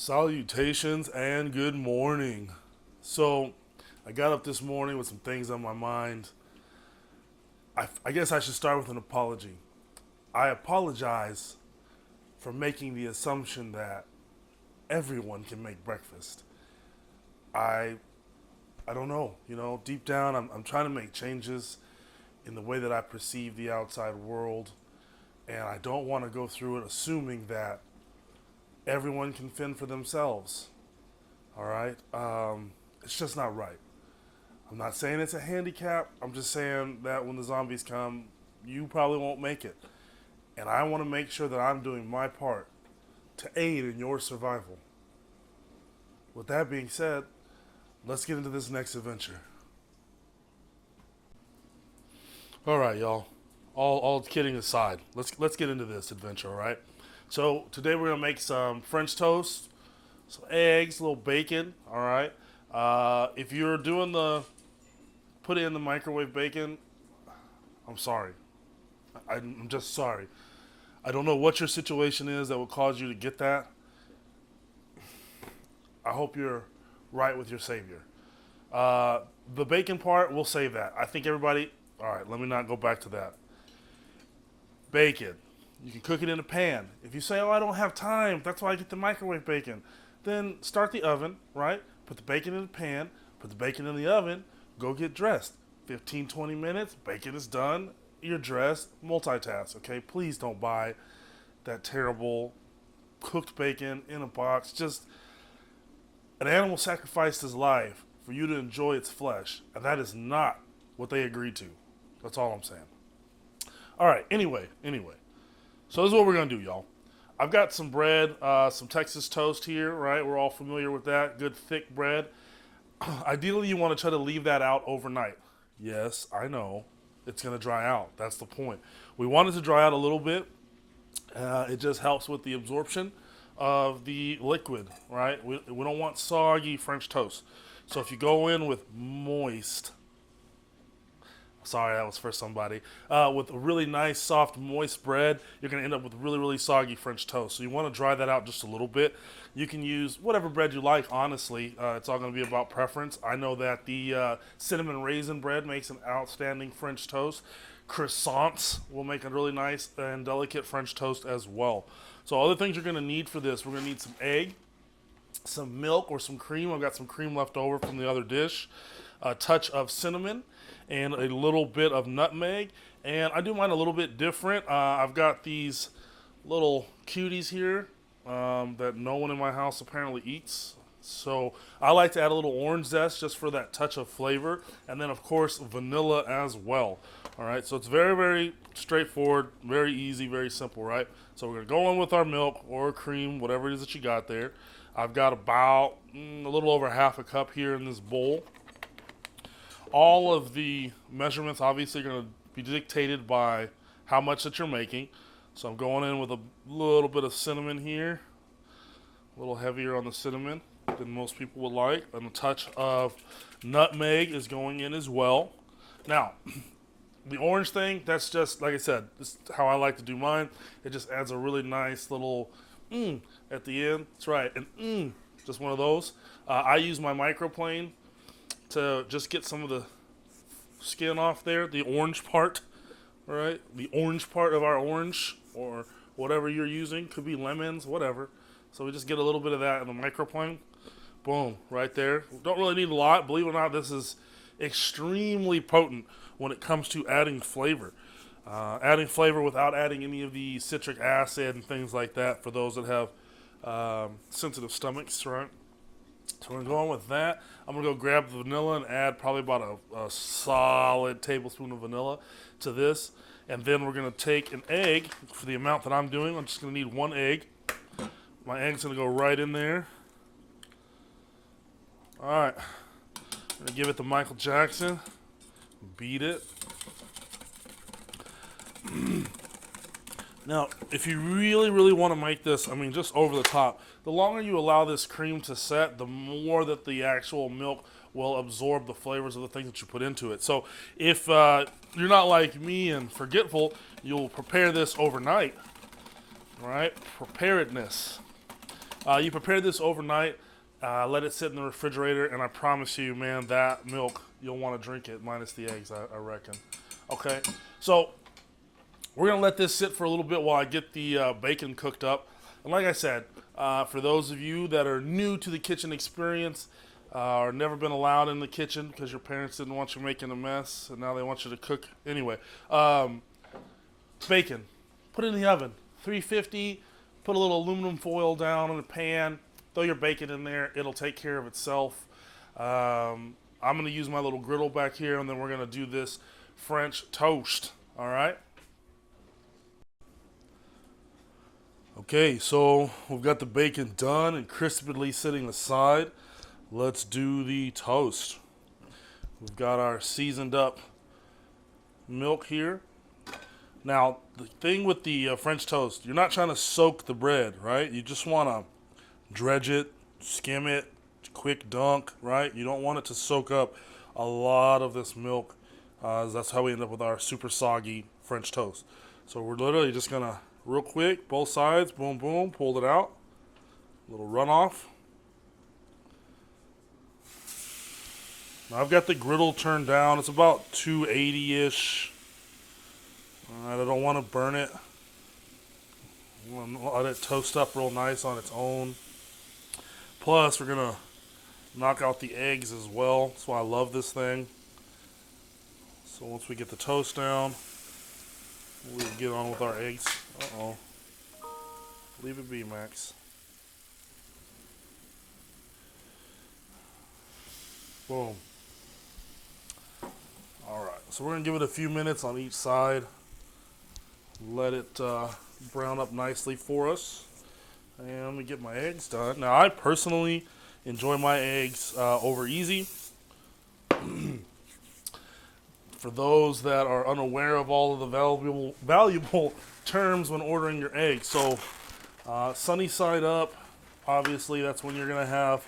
Salutations and good morning. So, I got up this morning with some things on my mind. I guess I should start with an apology. I apologize for making the assumption that everyone can make breakfast. I I don't know. Deep down, I'm trying to make changes in the way that I perceive the outside world, and I don't want to go through it assuming that everyone can fend for themselves. All right, it's just not right. I'm not saying it's a handicap. I'm just saying that when the zombies come, you probably won't make it. And I want to make sure that I'm doing my part to aid in your survival. With that being said, let's get into this next adventure. All right, y'all. All kidding aside, let's get into this adventure. All right. So today we're gonna make some French toast, some eggs, a little bacon. All right. If you're doing the put it in the microwave bacon, I'm sorry. I'm just sorry. I don't know what your situation is that would cause you to get that. I hope you're right with your Savior. The bacon part, we'll save that. I think everybody. All right, let me not go back to that. Bacon. You can cook it in a pan. If you say, "Oh, I don't have time," that's why I get the microwave bacon. Then start the oven, right? Put the bacon in the pan. Put the bacon in the oven. Go get dressed. 15, 20 minutes. Bacon is done. You're dressed. Multitask. Okay. Please don't buy that terrible cooked bacon in a box. Just an animal sacrificed his life for you to enjoy its flesh, and that is not what they agreed to. That's all I'm saying. All right. Anyway. So this is what we're gonna do, y'all. I've got some bread, some Texas toast here, right? We're all familiar with that. Good thick bread. Ideally, you want to try to leave that out overnight. Yes, I know. It's gonna dry out. That's the point. We want it to dry out a little bit. It just helps with the absorption of the liquid, right? We don't want soggy French toast. So if you go in with moist, sorry, that was for somebody, with a really nice, soft, moist bread, you're going to end up with really, really soggy French toast. So you want to dry that out just a little bit. You can use whatever bread you like, honestly. It's all going to be about preference. I know that the cinnamon raisin bread makes an outstanding French toast. Croissants will make a really nice and delicate French toast as well. So other things you're going to need for this, we're going to need some egg, some milk or some cream. I've got some cream left over from the other dish, a touch of cinnamon, and a little bit of nutmeg. And I do mine a little bit different. I've got these little cuties here that no one in my house apparently eats. So I like to add a little orange zest just for that touch of flavor. And then, of course, vanilla as well. All right, so it's very, very straightforward, very easy, very simple, right? So we're going to go in with our milk or cream, whatever it is that you got there. I've got about a little over half a cup here in this bowl. All of the measurements obviously are going to be dictated by how much that you're making. So I'm going in with a little bit of cinnamon here, a little heavier on the cinnamon than most people would like, and a touch of nutmeg is going in as well. Now, the orange thing, that's just, like I said, this is how I like to do mine. It just adds a really nice little at the end. That's right, and just one of those. I use my microplane to just get some of the skin off there, the orange part, right? The orange part of our orange or whatever you're using. Could be lemons, whatever. So we just get a little bit of that in the microplane. Boom, right there. Don't really need a lot. Believe it or not, this is extremely potent when it comes to adding flavor. Adding flavor without adding any of the citric acid and things like that for those that have sensitive stomachs, right? So we're going to go on with that. I'm going to go grab the vanilla and add probably about a solid tablespoon of vanilla to this. And then we're going to take an egg for the amount that I'm doing. I'm just going to need one egg. My egg's going to go right in there. All right. I'm going to give it to Michael Jackson. Beat it. Now, if you really, really want to make this, I mean, just over the top, the longer you allow this cream to set, the more that the actual milk will absorb the flavors of the things that you put into it. So if you're not like me and forgetful, you'll prepare this overnight, right? Preparedness. You prepare this overnight, let it sit in the refrigerator, and I promise you, man, that milk, you'll want to drink it minus the eggs, I reckon. Okay, so we're going to let this sit for a little bit while I get the bacon cooked up. And like I said, for those of you that are new to the kitchen experience, or never been allowed in the kitchen because your parents didn't want you making a mess, and now they want you to cook anyway. Bacon, put it in the oven, 350. Put a little aluminum foil down in a pan. Throw your bacon in there. It'll take care of itself. I'm going to use my little griddle back here, and then we're going to do this French toast. All right? Okay, so we've got the bacon done and crisply sitting aside. Let's do the toast. We've got our seasoned up milk here. Now, the thing with the French toast, you're not trying to soak the bread, right? You just want to dredge it, skim it, quick dunk, right? You don't want it to soak up a lot of this milk. That's how we end up with our super soggy French toast. So we're literally just going to, real quick, both sides, boom, boom, pulled it out. Little runoff. Now I've got the griddle turned down. It's about 280-ish. Alright, I don't want to burn it. I want to let it toast up real nice on its own. Plus, we're going to knock out the eggs as well. That's why I love this thing. So once we get the toast down, we'll get on with our eggs. Uh-oh. Leave it be, Max. Boom. Alright, so we're going to give it a few minutes on each side. Let it brown up nicely for us. And let me get my eggs done. Now, I personally enjoy my eggs over easy. For those that are unaware of all of the valuable terms when ordering your eggs. So, sunny side up, obviously that's when you're going to have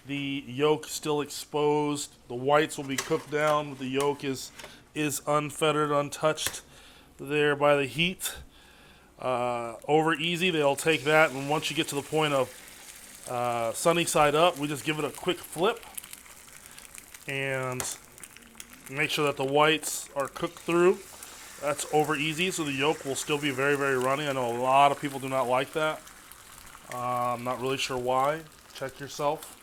the yolk still exposed. The whites will be cooked down, but the yolk is unfettered, untouched there by the heat. Over easy, they'll take that, and once you get to the point of sunny side up, we just give it a quick flip and make sure that the whites are cooked through. That's over easy, so the yolk will still be very, very runny. I know a lot of people do not like that. I'm not really sure why. Check yourself.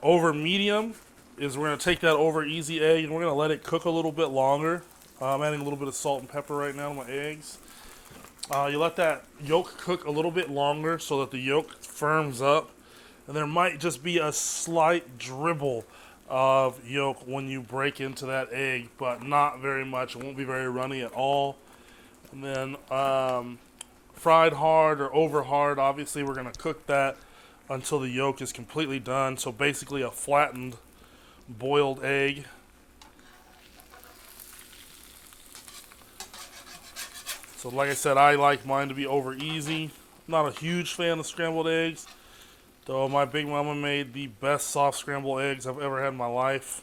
Over medium is we're going to take that over easy egg and we're going to let it cook a little bit longer. I'm adding a little bit of salt and pepper right now to my eggs. You let that yolk cook a little bit longer so that the yolk firms up. And there might just be a slight dribble of yolk when you break into that egg, but not very much. It won't be very runny at all. And then fried hard or over hard, obviously we're going to cook that until the yolk is completely done. So basically a flattened boiled egg. So like I said, I like mine to be over easy. Not a huge fan of scrambled eggs, though my big mama made the best soft scrambled eggs I've ever had in my life.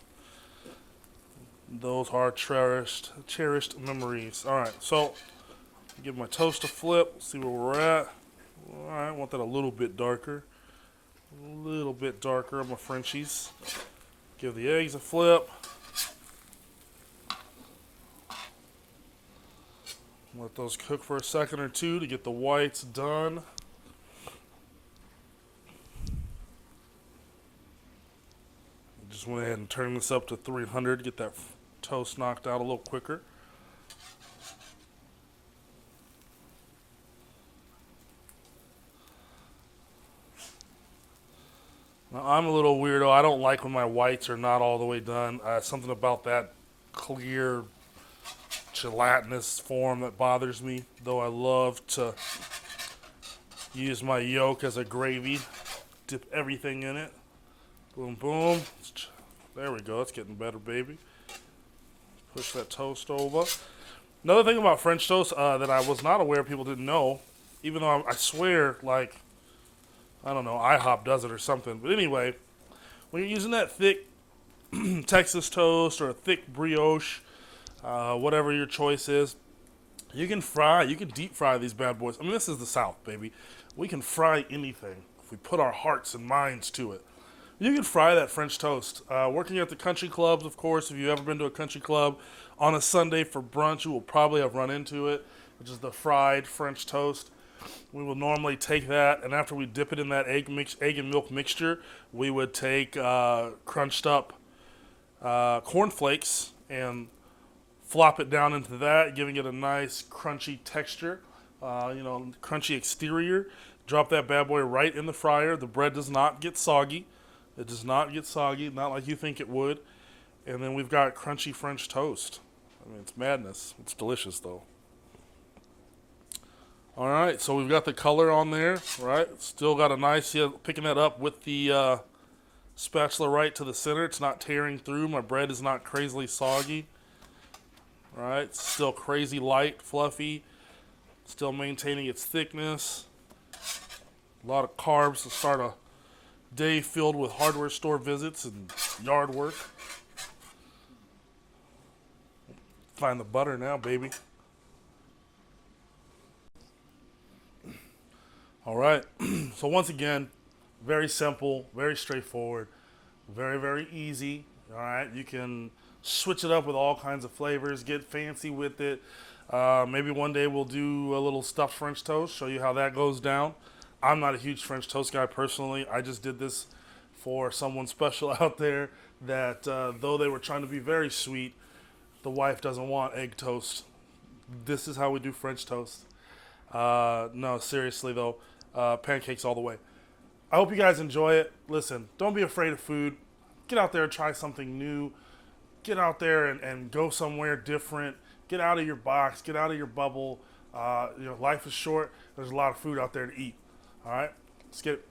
Those are cherished memories. Alright, so give my toast a flip, see where we're at. Alright, I want that a little bit darker. A little bit darker on my Frenchies. Give the eggs a flip. Let those cook for a second or two to get the whites done. Just went ahead and turned this up to 300 to get that toast knocked out a little quicker. Now, I'm a little weirdo. I don't like when my whites are not all the way done. Something about that clear, gelatinous form that bothers me. Though I love to use my yolk as a gravy. Dip everything in it. Boom, boom. There we go. It's getting better, baby. Push that toast over. Another thing about French toast that I was not aware people didn't know, even though I swear, like, I don't know, IHOP does it or something. But anyway, when you're using that thick Texas toast or a thick brioche, whatever your choice is, You can fry, you can deep fry these bad boys. I mean, this is the South, baby. We can fry anything if we put our hearts and minds to it. You can fry that French toast. Working at the country clubs, of course, if you've ever been to a country club on a Sunday for brunch, you will probably have run into it, which is the fried French toast. We will normally take that, and after we dip it in that egg and milk mixture, we would take crunched up cornflakes and flop it down into that, giving it a nice crunchy texture, crunchy exterior. Drop that bad boy right in the fryer. The bread does not get soggy. It does not get soggy, not like you think it would. And then we've got crunchy French toast. I mean, it's madness. It's delicious, though. All right, so we've got the color on there, right? Still got a nice, picking that up with the spatula right to the center. It's not tearing through. My bread is not crazily soggy. All right, it's still crazy light, fluffy. Still maintaining its thickness. A lot of carbs to start a day filled with hardware store visits and yard work. Find the butter now, baby. All right, so once again, very simple, very straightforward, very, very easy. All right, you can switch it up with all kinds of flavors, get fancy with it. Maybe one day we'll do a little stuffed French toast, show you how that goes down. I'm not a huge French toast guy personally. I just did this for someone special out there that though they were trying to be very sweet, the wife doesn't want egg toast. This is how we do French toast. No, seriously though, pancakes all the way. I hope you guys enjoy it. Listen, don't be afraid of food. Get out there and try something new. Get out there and go somewhere different. Get out of your box. Get out of your bubble. Life is short. There's a lot of food out there to eat. All right, let's get it.